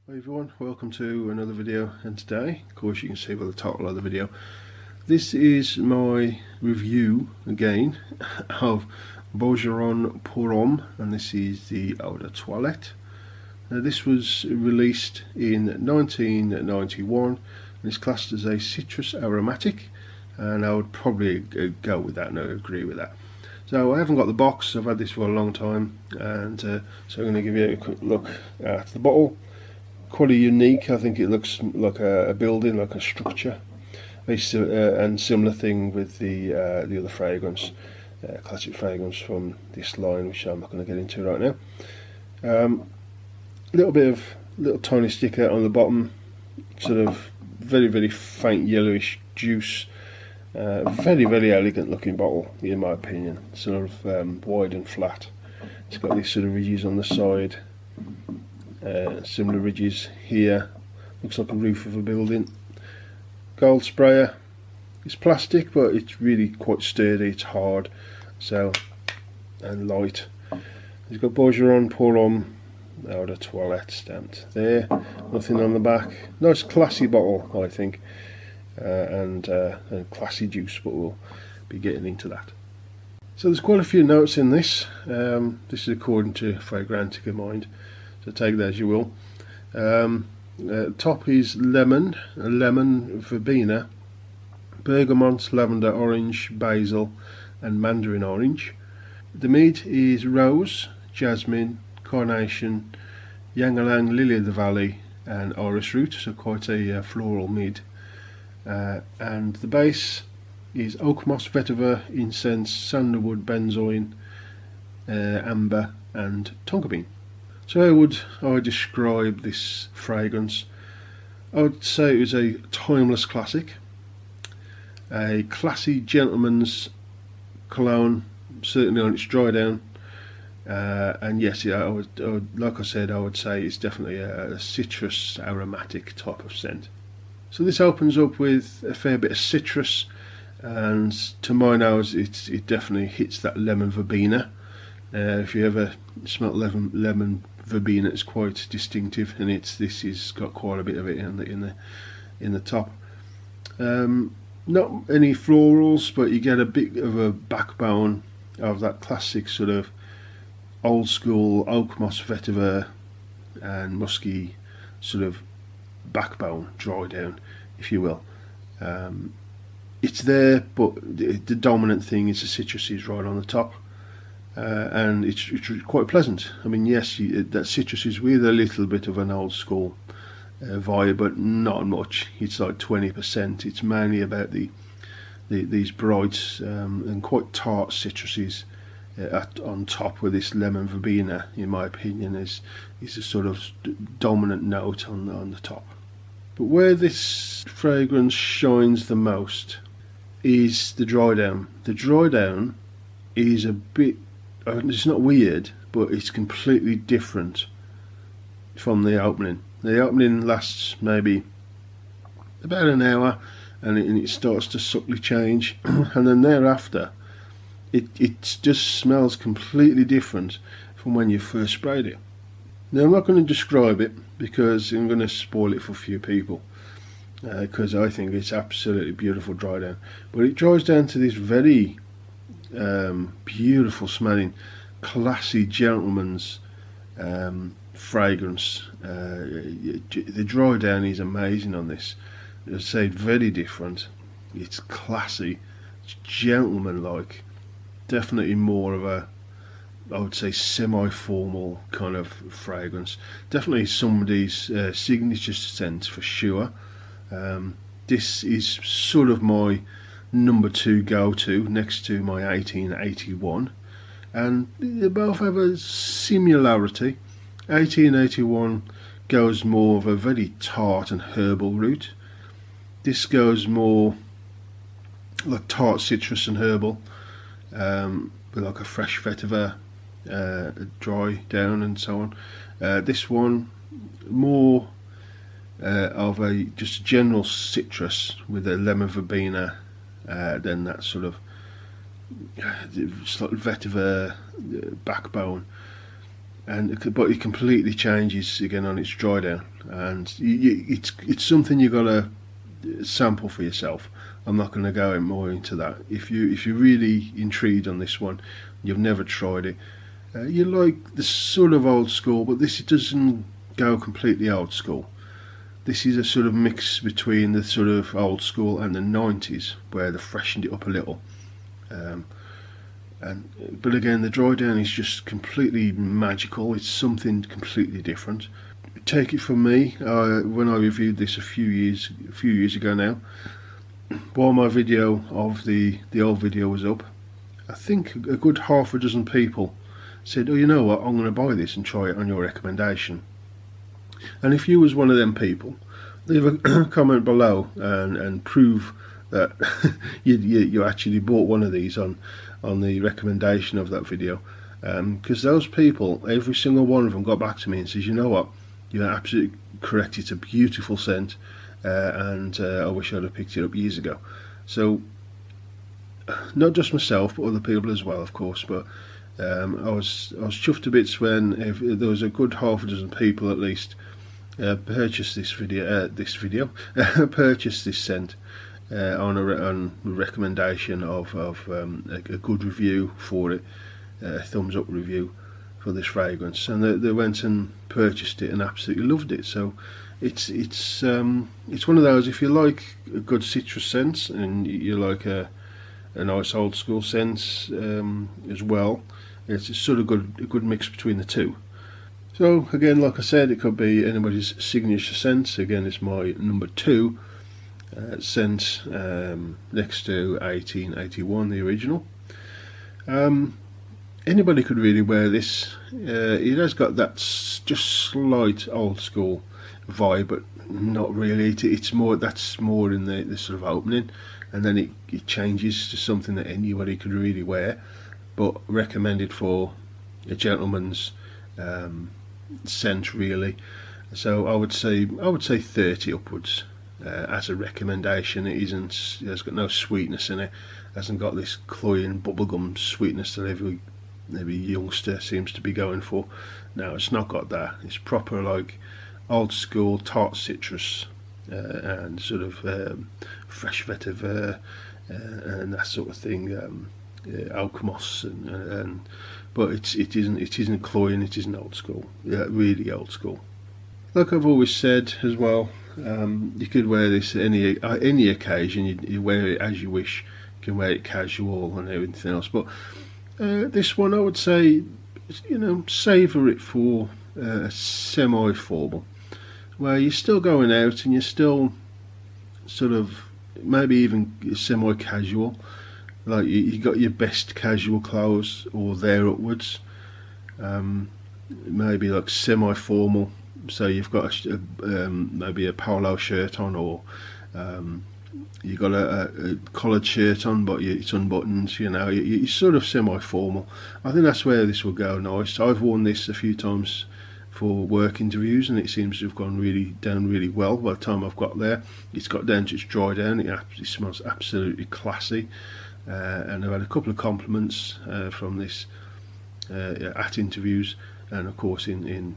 Hi everyone, welcome to another video, and today, of course you can see by the title of the video, this is my review again of Boucheron Pour Homme, and this is the Eau de Toilette. Now this was released in 1991 and is classed as a citrus aromatic, and I would probably go with that and I agree with that. So I haven't got the box, I've had this for a long time, and so I'm going to give you a quick look at the bottle. Quite unique. I think it looks like a building, like a structure, and similar thing with the other fragrance, classic fragrance from this line, which I'm not going to get into right now. Little tiny sticker on the bottom, sort of very faint yellowish juice. Very elegant looking bottle in my opinion. Sort of wide and flat. It's got these sort of ridges on the side. Similar ridges here, looks like a roof of a building. Gold sprayer. It's plastic, but it's really quite sturdy, it's hard, and light. It's got Boucheron Pour Homme Eau de Toilette stamped there. Nothing on the back. Nice classy bottle, I think, and classy juice, but we'll be getting into that. So there's quite a few notes in this. This is according to Fragrantica Mind, so take that as you will. Top is lemon verbena, bergamot, lavender, orange, basil and mandarin orange. The mid is rose, jasmine, carnation, ylang-ylang, lily of the valley and iris root, so quite a floral mid. And the base is oak moss, vetiver, incense, sandalwood, benzoin, amber and tonka bean. So how would I describe this fragrance? I would say it was a timeless classic, a classy gentleman's cologne, certainly on its dry down, and yes, I would, like I said, I would say it's definitely a citrus aromatic type of scent. So this opens up with a fair bit of citrus, and to my nose it definitely hits that lemon verbena. If you ever smelt lemon verbena, it's quite distinctive, and this has got quite a bit of it in the top. Not any florals, but you get a bit of a backbone of that classic sort of old school oak moss, vetiver and musky sort of backbone, dry down, if you will. It's there, but the dominant thing is the citrus is right on the top. And it's quite pleasant. I mean, yes, that citrus is with a little bit of an old school vibe, but not much. It's like 20%. It's mainly about these bright and quite tart citruses on top, with this lemon verbena, in my opinion, is a sort of dominant note on the top. But where this fragrance shines the most is the dry down. The dry down is a bit, it's not weird, but it's completely different from the opening. The opening lasts maybe about an hour, and it starts to subtly change, and then thereafter it just smells completely different from when you first sprayed it. Now I'm not going to describe it because I'm going to spoil it for a few people, because I think it's absolutely beautiful dry down, but it dries down to this very beautiful smelling, classy gentleman's fragrance. The dry down is amazing on this. I'd say very different. It's classy, it's gentleman-like, definitely more of a, I would say, semi-formal kind of fragrance. Definitely somebody's signature scent for sure. This is sort of my number 2 go-to, next to my 1881, and they both have a similarity. 1881 goes more of a very tart and herbal route. This goes more like tart, citrus and herbal, with like a fresh vetiver, dry down and so on. This one more of a just general citrus with a lemon verbena, then that sort of slightly vetiver backbone. but it completely changes again on its dry down, and it's something you gotta sample for yourself. I'm not going to go more into that. If you're really intrigued on this one, you've never tried it, you like the sort of old school, but this doesn't go completely old school. This is a sort of mix between the sort of old school and the 90s, where they freshened it up a little. But again, the dry down is just completely magical. It's something completely different. Take it from me, when I reviewed this a few years ago now, while my video of the old video was up, I think a good half a dozen people said, oh, you know what, I'm going to buy this and try it on your recommendation. And if you was one of them people, leave a comment below and prove that you actually bought one of these on the recommendation of that video, because those people, every single one of them got back to me and says, you know what, you're absolutely correct, it's a beautiful scent, and I wish I'd have picked it up years ago. So not just myself but other people as well, of course, but I was chuffed to bits when there was a good half a dozen people at least purchased this purchased this scent on recommendation of a good review for it, a thumbs up review for this fragrance, and they went and purchased it and absolutely loved it. So it's one of those, if you like a good citrus scent and you like a nice old school scent as well, it's a sort of a good mix between the two. So again, like I said, it could be anybody's signature scent. Again, it's my number 2 scent, next to 1881, the original. Anybody could really wear this. It has got that just slight old school vibe, but not really. It's more, that's more in the sort of opening, and then it changes to something that anybody could really wear, but recommended for a gentleman's scent really. So I would say 30 upwards as a recommendation. It has got no sweetness in it. Hasn't got this cloying bubblegum sweetness that every youngster seems to be going for. No, it's not got that. It's proper like old school tart citrus and sort of fresh vetiver and that sort of thing. Oak moss and but it isn't cloying. It isn't old school. Yeah, really old school. Like I've always said as well, you could wear this at any occasion. You wear it as you wish. You can wear it casual and everything else, but this one I would say, savour it for semi-formal, where you're still going out and you're still sort of maybe even semi-casual, like you got your best casual clothes or there upwards, maybe like semi-formal, so you've got maybe a polo shirt on, or you got a collared shirt on but it's unbuttoned, you're sort of semi-formal. I think that's where this will go nice. I've worn this a few times for work interviews and it seems to have gone down really well. By the time I've got there, it's got down to its dry down. It smells absolutely classy, and I've had a couple of compliments from this at interviews, and of course in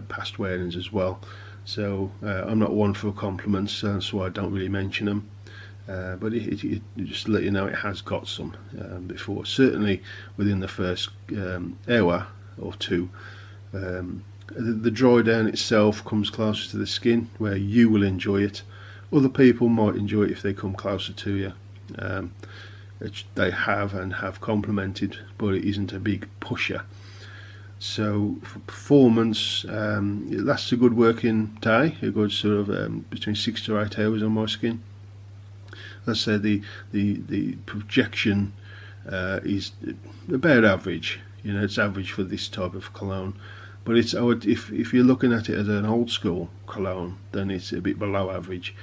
past wearings as well. So I'm not one for compliments, so I don't really mention them. But it just to let you know, it has got some before. Certainly within the first hour or two, the dry down itself comes closer to the skin, where you will enjoy it. Other people might enjoy it if they come closer to you. They have complimented, but it isn't a big pusher. So for performance, it lasts a good working day, a good sort of between 6 to 8 hours on my skin. Let's say the projection is about average. It's average for this type of cologne, but if you're looking at it as an old school cologne, then it's a bit below average.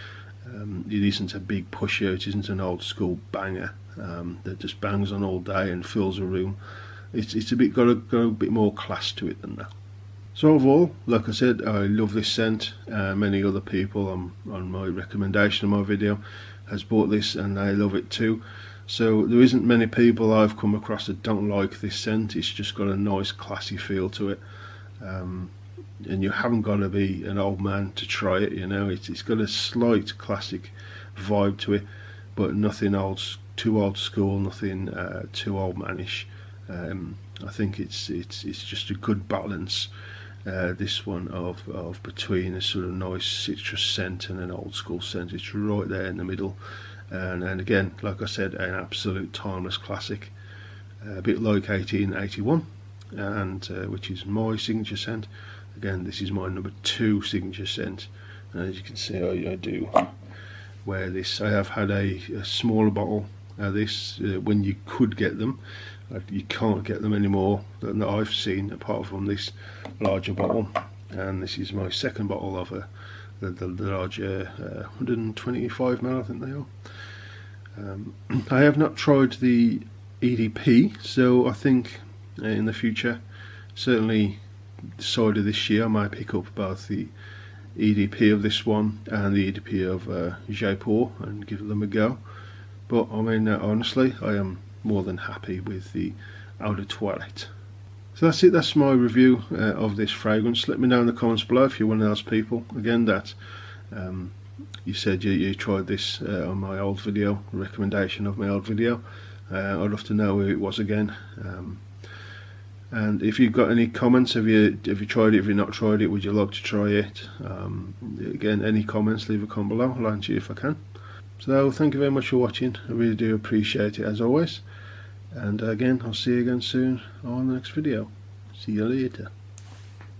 It isn't a big pusher. It isn't an old school banger that just bangs on all day and fills a room. It's got a bit more class to it than that. So overall, like I said, I love this scent. Many other people on my recommendation of my video has bought this and they love it too. So there isn't many people I've come across that don't like this scent. It's just got a nice classy feel to it, and you haven't got to be an old man to try it. You know, it's got a slight classic vibe to it, but nothing too old school, nothing too old manish. I think it's just a good balance. This one of between a sort of nice citrus scent and an old school scent. It's right there in the middle, and again, like I said, an absolute timeless classic, a bit like 1881, and which is my signature scent. Again, this is my number 2 signature scent, and as you can see, I do wear this. I have had a smaller bottle of this when you could get them. You can't get them anymore that I've seen, apart from this larger bottle, and this is my second bottle of the larger 125ml, I think they are. I have not tried the EDP, so I think in the future, certainly side of this year, I might pick up both the EDP of this one and the EDP of Jaipur and give them a go. But I mean, honestly, I am more than happy with the Eau de Toilette. So that's it, that's my review of this fragrance. Let me know in the comments below if you're one of those people, again, that you said you tried this on my old video, recommendation of my old video. I'd love to know who it was again. And if you've got any comments, have you tried it? Have you not tried it? Would you like to try it? Again, any comments, leave a comment below. I'll answer you if I can. So thank you very much for watching. I really do appreciate it, as always. And again, I'll see you again soon on the next video. See you later.